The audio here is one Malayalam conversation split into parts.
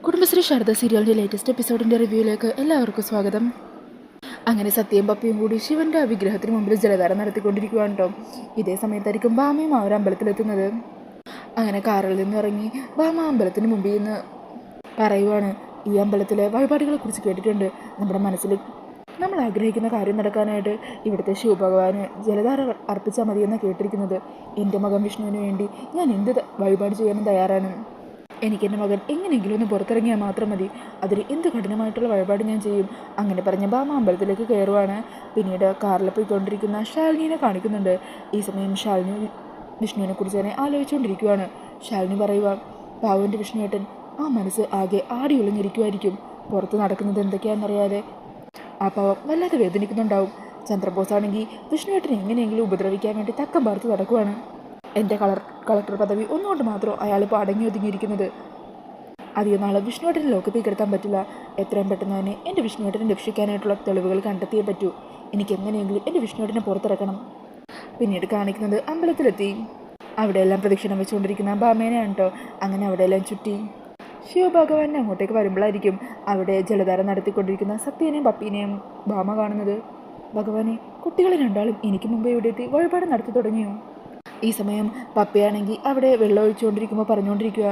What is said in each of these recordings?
കുടുംബശ്രീ ശാരദ സീരിയലിൻ്റെ ലേറ്റസ്റ്റ് എപ്പിസോഡിൻ്റെ റിവ്യൂയിലേക്ക് എല്ലാവർക്കും സ്വാഗതം. അങ്ങനെ സത്യയും പപ്പിയും കൂടി ശിവൻ്റെ വിഗ്രഹത്തിന് മുമ്പിൽ ജലധാരം നടത്തിക്കൊണ്ടിരിക്കുകയാണ് കേട്ടോ. ഇതേ സമയത്തായിരിക്കും ഭാമയും ആ ഒരു അമ്പലത്തിലെത്തുന്നത്. അങ്ങനെ കാറിൽ നിന്ന് ഇറങ്ങി ഭാമ അമ്പലത്തിന് മുമ്പിൽ നിന്ന് പറയുവാണ്, ഈ അമ്പലത്തിലെ വഴിപാടുകളെക്കുറിച്ച് കേട്ടിട്ടുണ്ട്. നമ്മുടെ മനസ്സിൽ നമ്മൾ ആഗ്രഹിക്കുന്ന കാര്യം നടക്കാനായിട്ട് ഇവിടുത്തെ ശിവഭഗവാന് ജലധാര അർപ്പിച്ചാൽ മതിയെന്ന് കേട്ടിരിക്കുന്നത്. എൻ്റെ മകൻ വിഷ്ണുവിന് വേണ്ടി ഞാൻ എന്ത് വഴിപാട് ചെയ്യാനും തയ്യാറാണ്. എനിക്കെൻ്റെ മകൻ എങ്ങനെയെങ്കിലും ഒന്ന് പുറത്തിറങ്ങിയാൽ മാത്രം മതി. അതിന് എന്ത് കഠിനമായിട്ടുള്ള വഴിപാട് ഞാൻ ചെയ്യും. അങ്ങനെ പറഞ്ഞ ഭാമ അമ്പലത്തിലേക്ക് കയറുവാണ്. പിന്നീട് കാറിൽ പോയിക്കൊണ്ടിരിക്കുന്ന ശാലിനിയെ കാണിക്കുന്നുണ്ട്. ഈ സമയം ശാലിനി വിഷ്ണുവിനെ കുറിച്ച് തന്നെ ആലോചിച്ചുകൊണ്ടിരിക്കുകയാണ്. ശാലിനി പറയുക, പാവൻ്റെ വിഷ്ണുവേട്ടൻ ആ മനസ്സ് ആകെ ആടി ഒളിഞ്ഞിരിക്കുമായിരിക്കും. പുറത്ത് നടക്കുന്നത് എന്തൊക്കെയാണെന്നറിയാതെ ആ പാവം വല്ലാതെ വേദനിക്കുന്നുണ്ടാവും. ചന്ദ്രബോസ് ആണെങ്കിൽ വിഷ്ണുവേട്ടൻ എങ്ങനെയെങ്കിലും ഉപദ്രവിക്കാൻ വേണ്ടി തക്കം പാർത്ത് നടക്കുവാണ്. എൻ്റെ കളക്ടർ പദവി ഒന്നുകൊണ്ട് മാത്രം അയാളിപ്പോൾ അടങ്ങി ഒതുങ്ങിയിരിക്കുന്നത്. അധികം നാളെ വിഷ്ണുവേട്ടനെ ലോക്കപ്പിൽ കിടത്താൻ പറ്റില്ല. എത്രയും പെട്ടെന്ന് തന്നെ എൻ്റെ വിഷ്ണുവേട്ടനെ രക്ഷിക്കാനായിട്ടുള്ള തെളിവുകൾ കണ്ടെത്തിയേ പറ്റൂ. എനിക്ക് എങ്ങനെയെങ്കിലും എൻ്റെ വിഷ്ണുവേട്ടനെ പുറത്തിറക്കണം. പിന്നീട് കാണിക്കുന്നത് അമ്പലത്തിലെത്തി. അവിടെയെല്ലാം പ്രദക്ഷിണം വെച്ചുകൊണ്ടിരിക്കുന്ന ഭാമേനെയാണ് കേട്ടോ. അങ്ങനെ അവിടെയെല്ലാം ചുറ്റി ശിവഭഗവാനെ അങ്ങോട്ടേക്ക് വരുമ്പോഴായിരിക്കും അവിടെ ജലധാര നടത്തിക്കൊണ്ടിരിക്കുന്ന സത്യനെയും പപ്പീനെയും ഭാമ കാണുന്നത്. ഭഗവാനെ, കുട്ടികൾ രണ്ടാളും എനിക്ക് മുമ്പേ ഇവിടെ എത്തി വഴിപാട് നടത്തി തുടങ്ങിയോ? ഈ സമയം പപ്പയാണെങ്കിൽ അവിടെ വെള്ളം ഒഴിച്ചുകൊണ്ടിരിക്കുമ്പോൾ പറഞ്ഞുകൊണ്ടിരിക്കുക,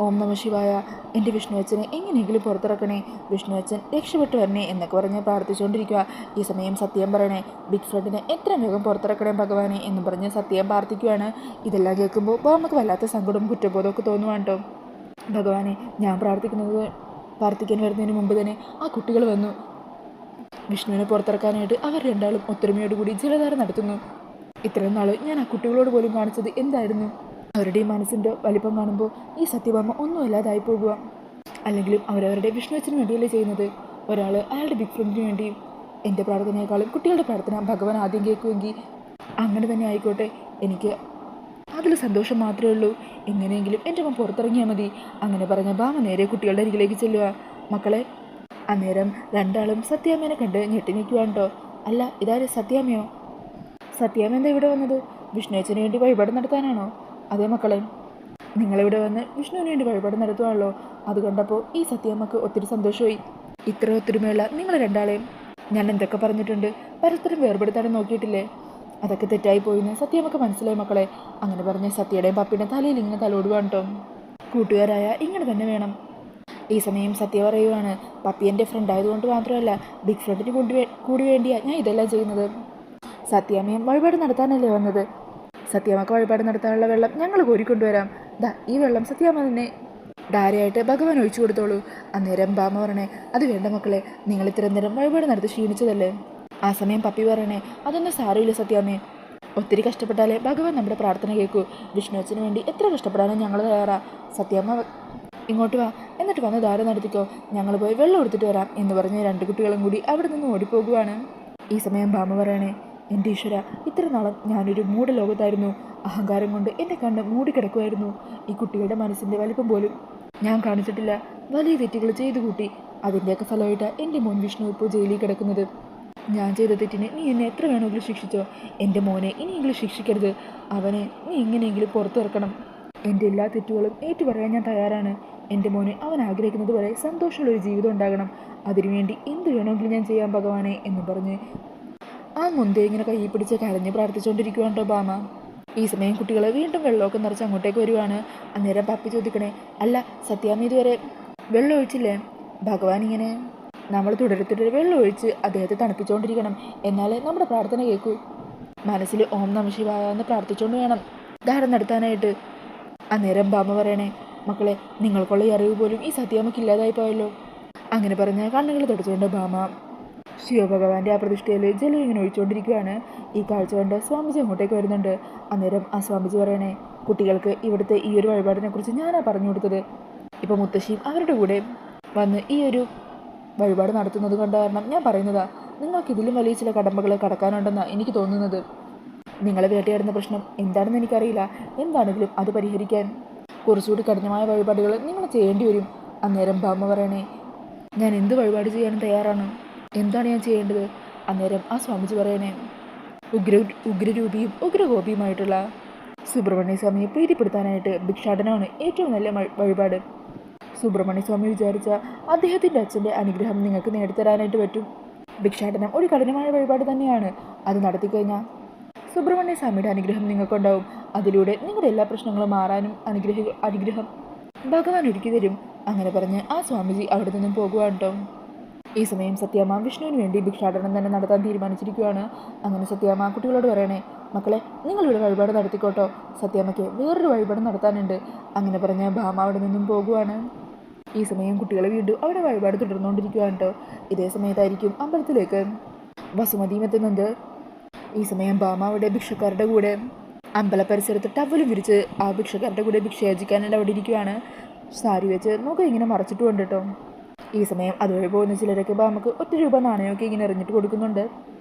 ഓം നമ ശിവായ, എൻ്റെ വിഷ്ണു അച്ഛനെ എങ്ങനെയെങ്കിലും പുറത്തിറക്കണേ, വിഷ്ണു അച്ഛൻ രക്ഷപ്പെട്ടു വരണേ എന്നൊക്കെ പറഞ്ഞ് പ്രാർത്ഥിച്ചുകൊണ്ടിരിക്കുക. ഈ സമയം സത്യം പറയണേ, ബിഗ് ഫ്രണ്ടിനെ എത്രയും വേഗം പുറത്തിറക്കണേ ഭഗവാനെ എന്നും പറഞ്ഞ് സത്യം പ്രാർത്ഥിക്കുകയാണ്. ഇതെല്ലാം കേൾക്കുമ്പോൾ ഭാമക്ക് വല്ലാത്ത സങ്കടവും കുറ്റബോധമൊക്കെ തോന്നുവാണ് കേട്ടോ. ഭഗവാനെ, ഞാൻ പ്രാർത്ഥിക്കാൻ വരുന്നതിന് മുമ്പ് തന്നെ ആ കുട്ടികൾ വന്നു. വിഷ്ണുവിനെ പുറത്തിറക്കാനായിട്ട് അവർ രണ്ടാളും ഒത്തൊരുമയോടുകൂടി ജലധാര നടത്തുന്നു. ഇത്രയും നാൾ ഞാൻ ആ കുട്ടികളോട് പോലും കാണിച്ചത് എന്തായിരുന്നു? അവരുടെ മനസ്സിൻ്റെ വലിപ്പം കാണുമ്പോൾ ഈ സത്യഭാമ ഒന്നുമല്ലാതായി പോകുക. അല്ലെങ്കിലും അവരവരുടെ വിഷ്ണു അച്ഛന് വേണ്ടിയല്ലേ ചെയ്യുന്നത്. ഒരാൾ അയാളുടെ ബിഗ് ഫ്രണ്ടിന് വേണ്ടിയും. എൻ്റെ പ്രാർത്ഥനയെക്കാളും കുട്ടികളുടെ പ്രാർത്ഥന ഭഗവാൻ ആദ്യം കേൾക്കുമെങ്കിൽ അങ്ങനെ തന്നെ ആയിക്കോട്ടെ. എനിക്ക് അതിൽ സന്തോഷം മാത്രമേ ഉള്ളൂ. എങ്ങനെയെങ്കിലും എൻ്റെ അമ്മ പുറത്തിറങ്ങിയാൽ മതി. അങ്ങനെ പറഞ്ഞ ഭാമ നേരെ കുട്ടികളുടെ അരികിലേക്ക് ചെല്ലുക. മക്കളെ, അന്നേരം രണ്ടാളും സത്യാമ്മേനെ കണ്ട് ഞെട്ടി നിൽക്കുവാണ് കേട്ടോ. അല്ല, ഇതാര് സത്യാമ്മയോ? സത്യാമ്മ എന്താ ഇവിടെ വന്നത്? വിഷ്ണു അച്ഛന് വേണ്ടി വഴിപാട് നടത്താനാണോ? അതേ മക്കളെ, നിങ്ങളിവിടെ വന്ന് വിഷ്ണുവിന് വേണ്ടി വഴിപാട് നടത്തുവാണല്ലോ. അത് കണ്ടപ്പോൾ ഈ സത്യാമ്മക്ക് ഒത്തിരി സന്തോഷമായി. ഇത്ര ഒത്തൊരുമയുള്ള നിങ്ങൾ രണ്ടാളെയും ഞാൻ എന്തൊക്കെ പറഞ്ഞിട്ടുണ്ട്, പരസ്പരം വേർപെടുത്താനും നോക്കിയിട്ടില്ലേ? അതൊക്കെ തെറ്റായി പോയിന്ന് സത്യാമ്മക്ക് മനസ്സിലായി മക്കളെ. അങ്ങനെ പറഞ്ഞ് സത്യയുടെയും പപ്പിയുടെയും തലയിൽ ഇങ്ങനെ തലോടുവാണ് കേട്ടോ. കൂട്ടുകാരായ ഇങ്ങനെ തന്നെ വേണം. ഈ സമയം സത്യ പറയുവാണ്, പപ്പി എൻ്റെ ഫ്രണ്ട് ആയതുകൊണ്ട് മാത്രമല്ല, ബിഗ് ഫ്രണ്ടിന് കൂടി വേണ്ടിയാണ് ഞാൻ ഇതെല്ലാം ചെയ്യുന്നത്. സത്യാമ്മയും വഴിപാട് നടത്താനല്ലേ വന്നത്. സത്യാമ്മക്ക് വഴിപാട് നടത്താനുള്ള വെള്ളം ഞങ്ങൾ കോരിക്കൊണ്ടുവരാം. ദാ ഈ വെള്ളം സത്യാമ്മ തന്നെ ധാരയായിട്ട് ഭഗവാൻ ഒഴിച്ചു കൊടുത്തോളൂ. അന്നേരം ഭാമ പറയണേ, അത് വേണ്ട മക്കളെ, നിങ്ങൾ ഇത്രയും നേരം വഴിപാട് നടത്തി ക്ഷീണിച്ചതല്ലേ. ആ സമയം പപ്പി പറയണേ, അതൊന്നും സാരമില്ല സത്യാമ്മേ, ഒത്തിരി കഷ്ടപ്പെട്ടാലേ ഭഗവാൻ നമ്മുടെ പ്രാർത്ഥന കേൾക്കൂ. വിഷ്ണു അച്ഛന് വേണ്ടി എത്ര കഷ്ടപ്പെടാനും ഞങ്ങൾ തയ്യാറാ. സത്യാമ്മ ഇങ്ങോട്ട് വാ, എന്നിട്ട് വന്ന് ധാര നടത്തിക്കോ, ഞങ്ങൾ പോയി വെള്ളം എടുത്തിട്ട് വരാം എന്ന് പറഞ്ഞ് രണ്ട് കുട്ടികളും കൂടി അവിടെ നിന്ന് ഓടിപ്പോകുവാണ്. ഈ സമയം ഭാമ പറയണേ, എൻ്റെ ഈശ്വര, ഇത്ര നാളം ഞാനൊരു മൂഢലോകത്തായിരുന്നു. അഹങ്കാരം കൊണ്ട് എൻ്റെ കണ്ണ് മൂടിക്കിടക്കുമായിരുന്നു. ഈ കുട്ടികളുടെ മനസ്സിൻ്റെ വലിപ്പം പോലും ഞാൻ കാണിച്ചിട്ടില്ല. വലിയ തെറ്റുകൾ ചെയ്തു കൂട്ടി. അതിൻ്റെയൊക്കെ ഫലമായിട്ടാണ് എൻ്റെ മോൻ വിഷ്ണു ഇപ്പോൾ ജയിലിൽ കിടക്കുന്നത്. ഞാൻ ചെയ്ത തെറ്റിന് നീ എന്നെ എത്ര വേണമെങ്കിലും ശിക്ഷിച്ചോ. എൻ്റെ മോനെ ഇനിയെങ്കിലും ശിക്ഷിക്കരുത്. അവനെ നീ എങ്ങനെയെങ്കിലും പുറത്തിറക്കണം. എൻ്റെ എല്ലാ തെറ്റുകളും ഏറ്റുപറയാൻ ഞാൻ തയ്യാറാണ്. എൻ്റെ മോനെ അവൻ ആഗ്രഹിക്കുന്നത് പോലെ സന്തോഷമുള്ളൊരു ജീവിതം ഉണ്ടാകണം. അതിനുവേണ്ടി എന്ത് വേണമെങ്കിലും ഞാൻ ചെയ്യാം ഭഗവാനെ എന്ന് പറഞ്ഞ് ആ മുന്തേ ഇങ്ങനെ കൈ പിടിച്ച് കരഞ്ഞ് പ്രാർത്ഥിച്ചുകൊണ്ടിരിക്കുകയാണ് കേട്ടോ ഭാമ. ഈ സമയം കുട്ടികൾ വീണ്ടും വെള്ളമൊക്കെ നിറച്ച് അങ്ങോട്ടേക്ക് വരുവാണ്. അന്നേരം പപ്പി ചോദിക്കണേ, അല്ല സത്യാമ്മ ഇതുവരെ വെള്ളം ഒഴിച്ചില്ലേ? ഭഗവാൻ ഇങ്ങനെ നമ്മൾ തുടരെ വെള്ളം ഒഴിച്ച് അദ്ദേഹത്തെ തണുപ്പിച്ചുകൊണ്ടിരിക്കണം, എന്നാലേ നമ്മുടെ പ്രാർത്ഥന കേൾക്കൂ. മനസ്സിൽ ഓം നമ ശിവായ എന്ന് പ്രാർത്ഥിച്ചുകൊണ്ട് വേണം ധാരം നടത്താനായിട്ട്. അന്നേരം ഭാമ പറയണേ, മക്കളെ, നിങ്ങൾക്കുള്ള ഈ അറിവ് പോലും ഈ സത്യാമ്മയ്ക്ക് ഇല്ലാതായി പോയല്ലോ. അങ്ങനെ പറഞ്ഞ കണ്ണുകൾ തുടച്ചുകൊണ്ട് ഭാമ ശിവഭഗവാന്റെ ആ പ്രതിഷ്ഠയിൽ ജലം ഇങ്ങനെ ഒഴിച്ചുകൊണ്ടിരിക്കുകയാണ്. ഈ കാഴ്ച കണ്ട് സ്വാമിജി അങ്ങോട്ടേക്ക് വരുന്നുണ്ട്. അന്നേരം ആ സ്വാമിജി പറയണേ, കുട്ടികൾക്ക് ഇവിടുത്തെ ഈ ഒരു വഴിപാടിനെ കുറിച്ച് ഞാനാ പറഞ്ഞു കൊടുത്തത്. ഇപ്പം മുത്തശ്ശിയും അവരുടെ കൂടെ വന്ന് ഈ ഒരു വഴിപാട് നടത്തുന്നത് കൊണ്ട് കാരണം ഞാൻ പറയുന്നതാ, നിങ്ങൾക്ക് ഇതിലും വലിയ ചില കടമ്പകൾ കടക്കാനുണ്ടെന്നാണ് എനിക്ക് തോന്നുന്നത്. നിങ്ങളെ വേട്ടയാടുന്ന പ്രശ്നം എന്താണെന്ന് എനിക്കറിയില്ല. എന്താണെങ്കിലും അത് പരിഹരിക്കാൻ കുറച്ചുകൂടി കഠിനമായ വഴിപാടുകൾ നിങ്ങൾ ചെയ്യേണ്ടി വരും. അന്നേരം ഭാമ പറയണേ, ഞാൻ എന്ത് വഴിപാട് ചെയ്യാനും തയ്യാറാണ്. എന്താണ് ഞാൻ ചെയ്യേണ്ടത്? അന്നേരം ആ സ്വാമിജി പറയണേ, ഉഗ്രരൂപിയും ഉഗ്രകോപിയുമായിട്ടുള്ള സുബ്രഹ്മണ്യ സ്വാമിയെ പ്രീതിപ്പെടുത്താനായിട്ട് ഭിക്ഷാടനമാണ് ഏറ്റവും നല്ല വഴിപാട്. സുബ്രഹ്മണ്യ സ്വാമി വിചാരിച്ച അദ്ദേഹത്തിൻ്റെ അച്ഛൻ്റെ അനുഗ്രഹം നിങ്ങൾക്ക് നേടിത്തരാനായിട്ട് പറ്റും. ഭിക്ഷാടനം ഒരു കഠിനമായ വഴിപാട് തന്നെയാണ്. അത് നടത്തിക്കഴിഞ്ഞാൽ സുബ്രഹ്മണ്യ സ്വാമിയുടെ അനുഗ്രഹം നിങ്ങൾക്കുണ്ടാവും. അതിലൂടെ നിങ്ങളുടെ എല്ലാ പ്രശ്നങ്ങളും മാറാനും അനുഗ്രഹം ഭഗവാൻ ഒരുക്കി തരും. അങ്ങനെ പറഞ്ഞ് ആ സ്വാമിജി അവിടെ നിന്നും പോകുവാണ് കേട്ടോ. ഈ സമയം സത്യാമ്മ വിഷ്ണുവിന് വേണ്ടി ഭിക്ഷാടനം തന്നെ നടത്താൻ തീരുമാനിച്ചിരിക്കുകയാണ്. അങ്ങനെ സത്യാമ്മ കുട്ടികളോട് പറയണേ, മക്കളെ നിങ്ങളിവിടെ വഴിപാട് നടത്തിക്കോട്ടോ, സത്യാമ്മയ്ക്ക് വേറൊരു വഴിപാട് നടത്താനുണ്ട്. അങ്ങനെ പറഞ്ഞ് ഭാമ അവിടെ നിന്നും പോകുവാണ്. ഈ സമയം കുട്ടികൾ വീണ്ടും അവിടെ വഴിപാട് തുടർന്നുകൊണ്ടിരിക്കുകയാണ് കേട്ടോ. ഇതേ സമയത്തായിരിക്കും അമ്പലത്തിലേക്ക് വസുമതിയും എത്തുന്നത്. ഈ സമയം ഭാമ അവിടെ ഭിക്ഷക്കാരുടെ കൂടെ അമ്പല പരിസരത്ത് ടവലും വിരിച്ച് ആ ഭിക്ഷക്കാരുടെ കൂടെ ഭിക്ഷയാചിക്കാനായിട്ട് അവിടെ ഇരിക്കുകയാണ്. സാരി വെച്ച് മുഖം ഇങ്ങനെ മറച്ചിട്ടുകൊണ്ട് കേട്ടോ. ഈ സമയം അതുവഴി പോകുന്ന ചിലരൊക്കെ ഭാമക്ക് 1 രൂപ നാണയമൊക്കെ ഇങ്ങനെ എറിഞ്ഞിട്ട് കൊടുക്കുന്നുണ്ട്.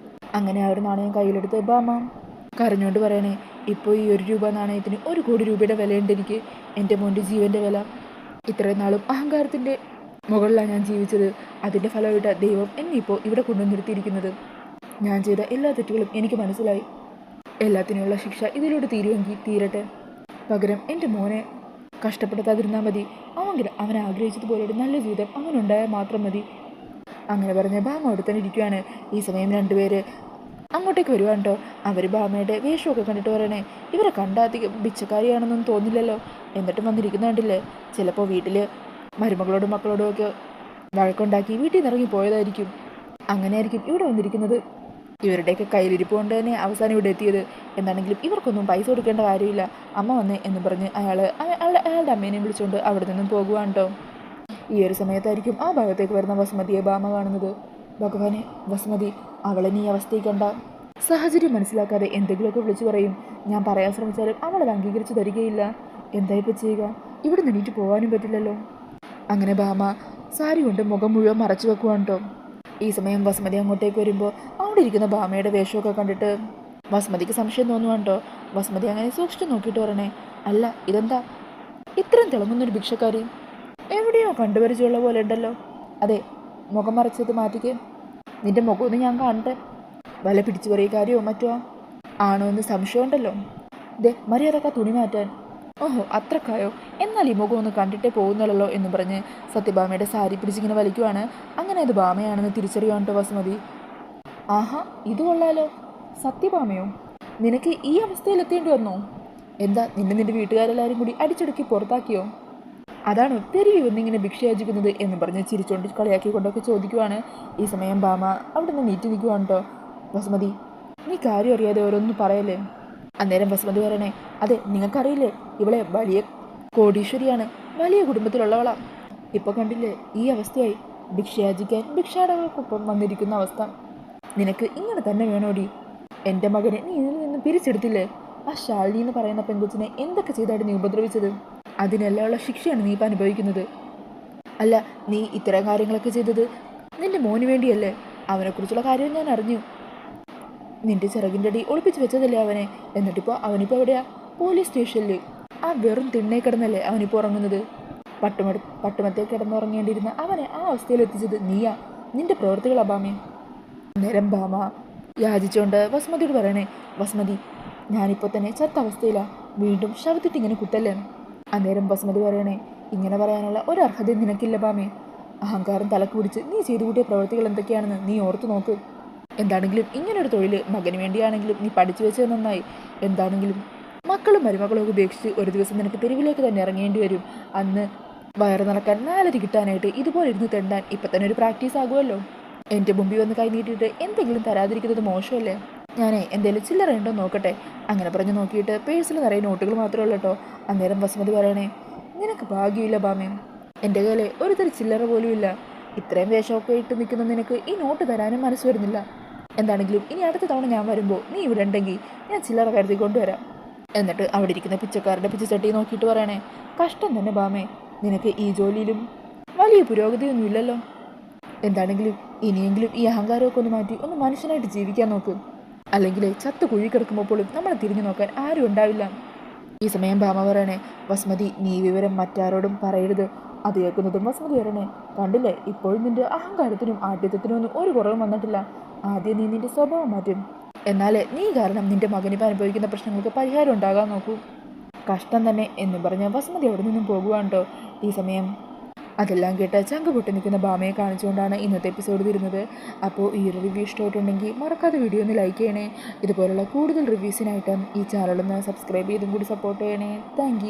അങ്ങനെ ആ ഒരു നാണയം കയ്യിലെടുത്ത് ഭാമ കരഞ്ഞുകൊണ്ട് പറയണേ, ഇപ്പോൾ ഈ 1 രൂപ നാണയത്തിന് 1 കോടി രൂപയുടെ വിലയുണ്ട് എനിക്ക്. എൻ്റെ മോൻ്റെ ജീവൻ്റെ വില. ഇത്രയും നാളും അഹങ്കാരത്തിൻ്റെ മുകളിലാണ് ഞാൻ ജീവിച്ചത്. അതിൻ്റെ ഫലമായിട്ട് ദൈവം എന്നെ ഇപ്പോൾ ഇവിടെ കൊണ്ടുവന്നിരുത്തിയിരിക്കുന്നത്. ഞാൻ ചെയ്ത എല്ലാ തെറ്റുകളും എനിക്ക് മനസ്സിലായി. എല്ലാത്തിനുമുള്ള ശിക്ഷ ഇതിലൂടെ തീരുമെങ്കിൽ തീരട്ടെ. പകരം എൻ്റെ മോനെ കഷ്ടപ്പെടുത്താതിരുന്നാൽ മതി. അവൻ ആഗ്രഹിച്ചതുപോലെ ഒരു നല്ല ജീവിതം അവനുണ്ടായാൽ മാത്രം മതി. അങ്ങനെ പറഞ്ഞ് ഭാമ അവിടെ തന്നെ ഇരിക്കുകയാണ്. ഈ സമയം 2 പേര് അങ്ങോട്ടേക്ക് വരുവാണ് കേട്ടോ. അവർ ഭാമയുടെ വേഷമൊക്കെ കണ്ടിട്ട് പറയണേ, ഇവരെ കണ്ടാധികം ഭിക്ഷക്കാരിയാണെന്നൊന്നും തോന്നില്ലല്ലോ. എന്നിട്ടും വന്നിരിക്കുന്ന കണ്ടില്ലേ, ചിലപ്പോൾ വീട്ടിൽ മരുമകളോടും മക്കളോടും ഒക്കെ വഴക്കുണ്ടാക്കി വീട്ടിൽ നിന്ന് ഇറങ്ങി പോയതായിരിക്കും. അങ്ങനെയായിരിക്കും ഇവിടെ വന്നിരിക്കുന്നത്. ഇവരുടെയൊക്കെ കയ്യിലിരിപ്പ് കൊണ്ട് തന്നെ അവസാനം ഇവിടെ എത്തിയത്. എന്താണെങ്കിലും ഇവർക്കൊന്നും പൈസ കൊടുക്കേണ്ട കാര്യമില്ല, അമ്മ വന്നേ എന്ന് പറഞ്ഞ് അയാളുടെ അമ്മേനെ വിളിച്ചുകൊണ്ട് അവിടെ നിന്നും പോകുവാണ് കേട്ടോ. ഈ ഒരു സമയത്തായിരിക്കും ആ ഭാഗത്തേക്ക് വരുന്ന വസുമതിയെ ഭാമ കാണുന്നത്. ഭഗവാനെ, വസുമതി അവളെ നീ അവസ്ഥയിൽ കണ്ട സാഹചര്യം മനസ്സിലാക്കാതെ എന്തെങ്കിലുമൊക്കെ വിളിച്ചു പറയും. ഞാൻ പറയാൻ ശ്രമിച്ചാലും അവളത് അംഗീകരിച്ച് തരികയില്ല. എന്താ ഇപ്പോൾ ചെയ്യുക? ഇവിടെ നിന്നിട്ട് പോകാനും പറ്റില്ലല്ലോ. അങ്ങനെ ഭാമ സാരി കൊണ്ട് മുഖം മുഴുവൻ മറച്ചു വെക്കുവാണ് കേട്ടോ. ഈ സമയം വസുമതി അങ്ങോട്ടേക്ക് വരുമ്പോൾ അവിടെ ഇരിക്കുന്ന ഭാമയുടെ വേഷമൊക്കെ കണ്ടിട്ട് വസുമതിക്ക് സംശയം തോന്നുവാണ് കേട്ടോ. വസുമതി അങ്ങനെ സൂക്ഷിച്ച് നോക്കിയിട്ട് പറയണേ, അല്ല ഇതെന്താ ഇത്രയും തിളങ്ങുന്നൊരു ഭിക്ഷക്കാരി? എവിടെയോ കണ്ടുപരിചയമുള്ള പോലെ ഉണ്ടല്ലോ. അതെ, മുഖം മറച്ചത് മാറ്റിക്ക്. നിന്റെ മുഖമൊന്ന് ഞാൻ കാണട്ടെ. വല്ല പിടിച്ചു പറയ കാര്യമോ മറ്റോ ആണോ എന്ന് സംശയമുണ്ടല്ലോ. ദേ മര്യാദക്കാ തുണി മാറ്റാൻ. ഓഹോ അത്രക്കായോ? എന്നാൽ ഈ മുഖം ഒന്ന് കണ്ടിട്ടേ പോകുന്നല്ലോ എന്ന് പറഞ്ഞ് സത്യഭാമയുടെ സാരി പിടിച്ചിങ്ങനെ വലിക്കുവാണ്. അങ്ങനെ അത് ഭാമയാണെന്ന് തിരിച്ചറിയുവാണ് കേട്ടോ വസുമതി. ആഹാ, ഇത് കൊള്ളാലോ. സത്യഭാമയോ? നിനക്ക് ഈ അവസ്ഥയിലെത്തേണ്ടി വന്നോ? എന്താ നിന്റെ വീട്ടുകാരെല്ലാവരും കൂടി അടിച്ചടക്കി പുറത്താക്കിയോ? അതാണോ തെരുവി വന്നിങ്ങനെ ഭിക്ഷയാചിക്കുന്നത് എന്ന് പറഞ്ഞ് ചിരിച്ചോണ്ട് കളിയാക്കിക്കൊണ്ടൊക്കെ ചോദിക്കുവാണ്. ഈ സമയം ഭാമ അവിടെ നിന്ന് നീറ്റി നിൽക്കുവാണ് കേട്ടോ. വസുമതി, നീ കാര്യം അറിയാതെ ഓരോന്നും പറയല്ലേ. അന്നേരം വസുമതി പറയണേ, അതെ നിങ്ങൾക്കറിയില്ലേ, ഇവളെ വലിയ കോടീശ്വരിയാണ്, വലിയ കുടുംബത്തിലുള്ളവളാ. ഇപ്പോൾ കണ്ടില്ലേ ഈ അവസ്ഥയായി. ഭിക്ഷയാചിക്കാൻ ഭിക്ഷാടകർക്കൊപ്പം വന്നിരിക്കുന്ന അവസ്ഥ. നിനക്ക് ഇങ്ങനെ തന്നെ വേണോടി? എൻ്റെ മകനെ നീ ഇതിൽ നിന്ന് പിരിച്ചെടുത്തില്ലേ? ആ ശാലിനി എന്ന് പറയുന്ന പെൺകുച്ചിനെ എന്തൊക്കെ ചെയ്തായിട്ട് നീ ഉപദ്രവിച്ചത്? അതിനെല്ലാമുള്ള ശിക്ഷയാണ് നീ ഇപ്പം അനുഭവിക്കുന്നത്. അല്ല, നീ ഇത്തരം കാര്യങ്ങളൊക്കെ ചെയ്തത് നിന്റെ മോന് വേണ്ടിയല്ലേ? അവനെക്കുറിച്ചുള്ള കാര്യം ഞാൻ അറിഞ്ഞു. നിന്റെ ചിറകിൻ്റെ അടി ഒളിപ്പിച്ച് വെച്ചതല്ലേ അവനെ. എന്നിട്ടിപ്പോൾ അവനിപ്പോൾ എവിടെയാ? പോലീസ് സ്റ്റേഷനിൽ. ആ വെറും തിണ്ണേ കിടന്നല്ലേ അവനിപ്പോൾ ഉറങ്ങുന്നത്. പട്ടുമത്തേ കിടന്നുറങ്ങേണ്ടിയിരുന്ന അവനെ ആ അവസ്ഥയിലെത്തിച്ചത് നീയാ. നിന്റെ പ്രവൃത്തികളാ ഭാമേ. നേരം ഭാമ യാചിച്ചുകൊണ്ട് വസുമതിയോട് പറയണേ, വസുമതി ഞാനിപ്പോൾ തന്നെ ചത്ത അവസ്ഥയിലാണ്, വീണ്ടും ശവത്തിട്ട് ഇങ്ങനെ കുത്തല്ലേ. അന്നേരം വസുമതി പറയണേ, ഇങ്ങനെ പറയാനുള്ള ഒരർഹതയും നിനക്കില്ല ഭാമേ. അഹങ്കാരം തലക്ക് പിടിച്ച് നീ ചെയ്തു കൂട്ടിയ പ്രവൃത്തികൾ എന്തൊക്കെയാണെന്ന് നീ ഓർത്തു നോക്ക്. എന്താണെങ്കിലും ഇങ്ങനൊരു തൊഴിൽ മകന് വേണ്ടിയാണെങ്കിലും നീ പഠിച്ചു വെച്ചത് നന്നായി. എന്താണെങ്കിലും മക്കളും മരുമക്കളും ഒക്കെ ഉപേക്ഷിച്ച് ഒരു ദിവസം നിനക്ക് തെരുവിലേക്ക് തന്നെ ഇറങ്ങേണ്ടി വരും. അന്ന് വയറ് നടക്കാൻ 4 അരി കിട്ടാനായിട്ട് ഇതുപോലെ ഇരുന്ന് തെണ്ടാൻ ഇപ്പം തന്നെ ഒരു പ്രാക്ടീസ് ആകുമല്ലോ. എൻ്റെ മുമ്പിൽ വന്ന് കൈ നീട്ടിയിട്ട് എന്തെങ്കിലും തരാതിരിക്കുന്നത് മോശമല്ലേ. ഞാനേ എന്തെങ്കിലും ചില്ലറ ഉണ്ടോ നോക്കട്ടെ. അങ്ങനെ പറഞ്ഞ് നോക്കിയിട്ട് പേഴ്സിൽ നിറയെ നോട്ടുകൾ മാത്രമേ ഉള്ളൂ കേട്ടോ. അന്നേരം വസുമതി പറയണേ, നിനക്ക് ഭാഗ്യമില്ല ഭാമേ, എൻ്റെ കയ്യിൽ ഒരു തരി ചില്ലറ പോലും ഇല്ല. ഇത്രയും വേഷമൊക്കെ ഇട്ട് നിൽക്കുന്ന നിനക്ക് ഈ നോട്ട് തരാനും മനസ്സ് വരുന്നില്ല. എന്താണെങ്കിലും ഇനി അടുത്ത തവണ ഞാൻ വരുമ്പോൾ നീ ഇവിടെ ഉണ്ടെങ്കിൽ ഞാൻ ചില്ലറ കരുതി കൊണ്ടുവരാം. എന്നിട്ട് അവിടെ ഇരിക്കുന്ന പിച്ചക്കാരുടെ പിച്ചച്ചട്ടി നോക്കിയിട്ട് പറയണേ, കഷ്ടം തന്നെ ഭാമേ, നിനക്ക് ഈ ജോലിയിലും വലിയ പുരോഗതിയൊന്നും ഇല്ലല്ലോ. എന്താണെങ്കിലും ഇനിയെങ്കിലും ഈ അഹങ്കാരമൊക്കെ ഒന്ന് മാറ്റി ഒന്ന് മനുഷ്യനായിട്ട് ജീവിക്കാൻ നോക്ക്. അല്ലെങ്കിൽ ചത്ത് കുഴി കിടക്കുമ്പോൾ പോലും നമ്മളെ തിരിഞ്ഞു നോക്കാൻ ആരും ഉണ്ടാവില്ല. ഈ സമയം ഭാമ പറയണേ, വസുമതി നീ വിവരം മറ്റാരോടും പറയരുത്. അത് കേൾക്കുന്നതും വസുമതി പറയണേ, കണ്ടില്ലേ ഇപ്പോഴും നിന്റെ അഹങ്കാരത്തിനും ആഢ്യത്തിനും ഒന്നും ഒരു കുറവും വന്നിട്ടില്ല. ആദ്യം നീ നിന്റെ സ്വഭാവം മാറ്റും, എന്നാലേ നീ കാരണം നിന്റെ മകനിപ്പോൾ അനുഭവിക്കുന്ന പ്രശ്നങ്ങൾക്ക് പരിഹാരം ഉണ്ടാകാൻ നോക്കൂ. കഷ്ടം തന്നെ എന്ന് പറഞ്ഞ് വസുമതി അവിടെ നിന്നും പോകുവാണ് കേട്ടോ. ഈ സമയം അതെല്ലാം കേട്ട് ചങ്ക് പൊട്ടി നിൽക്കുന്ന ഭാമയെ കാണിച്ചുകൊണ്ടാണ് ഇന്നത്തെ എപ്പിസോഡ് തീരുന്നത്. അപ്പോൾ ഈ ഒരു റിവ്യൂ ഇഷ്ടമായിട്ടുണ്ടെങ്കിൽ മറക്കാതെ വീഡിയോ ഒന്ന് ലൈക്ക് ചെയ്യണേ. ഇതുപോലുള്ള കൂടുതൽ റിവ്യൂസിനായിട്ട് ഈ ചാനലൊന്ന് സബ്സ്ക്രൈബ് ചെയ്തും കൂടി സപ്പോർട്ട് ചെയ്യണേ. താങ്ക്